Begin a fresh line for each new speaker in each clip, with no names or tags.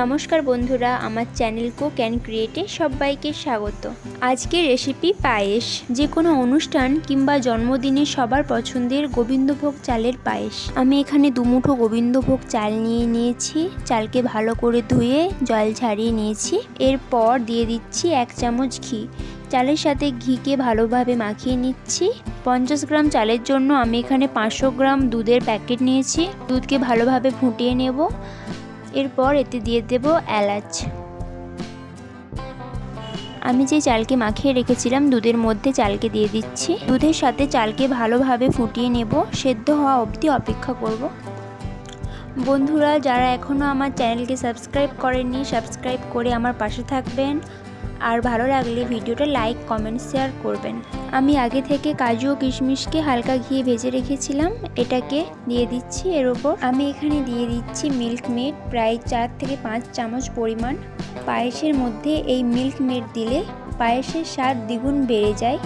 নমস্কার বন্ধুরা, আমার চ্যানেল কুক অ্যান্ড ক্রিয়েটে সবাইকে স্বাগত। আজকের রেসিপি পায়েস। যে কোনো অনুষ্ঠান কিংবা জন্মদিনে সবার পছন্দের গোবিন্দভোগ চালের পায়েস। আমি এখানে দুমুঠো গোবিন্দভোগ চাল নিয়েছি। চালকে ভালো করে ধুয়ে জল ঝারিয়ে নিয়েছি। এরপর দিয়ে দিচ্ছি 1 চামচ ঘি। চালের সাথে ঘিকে ভালোভাবে মাখিয়ে নিচ্ছি। 50 গ্রাম চালের জন্য আমি এখানে 500 গ্রাম দুধের প্যাকেট নিয়েছি। দুধকে ভালোভাবে ফুটিয়ে নেব। এরপর এতে দিয়ে দেব এলাচ। আমি যে চালকে মাখিয়ে রেখেছিলাম দুধের মধ্যে চালকে দিয়ে দিচ্ছি। দুধের সাথে চালকে ভালোভাবে ফুটিয়ে নেব। সেদ্ধ হওয়া অবধি অপেক্ষা করব। বন্ধুরা, যারা এখনও আমার চ্যানেলকে সাবস্ক্রাইব করেননি, সাবস্ক্রাইব করে আমার পাশে থাকবেন। আর ভালো লাগলে ভিডিওটা লাইক, কমেন্ট, শেয়ার করবেন। আমি আগে থেকে কাজু ও কিশমিশকে হালকা ঘিয়ে ভেজে রেখেছিলাম। এটাকে দিয়ে দিচ্ছি এর ওপর। আমি এখানে দিয়ে দিচ্ছি মিল্ক মেড, প্রায় 4 থেকে 5 চামচ পরিমাণ। পায়েসের মধ্যে এই মিল্ক মেড দিলে পায়েসের স্বাদ দ্বিগুণ বেড়ে যায়।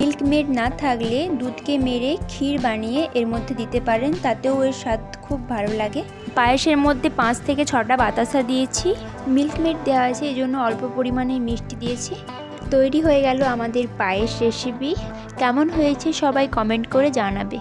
মিল্ক মেড না থাকলে দুধকে মেরে ক্ষীর বানিয়ে এর মধ্যে দিতে পারেন, তাতেও এর স্বাদ খুব ভালো লাগে। পায়েসের মধ্যে 5 থেকে 6টা বাতাসা দিয়েছি। মিল্ক মেড দেওয়া আছে, এই জন্য অল্প পরিমাণে মিষ্টি দিয়েছি। তৈরি হয়ে গেল আমাদের পায়েস রেসিপি। কেমন হয়েছে সবাই কমেন্ট করে জানাবে।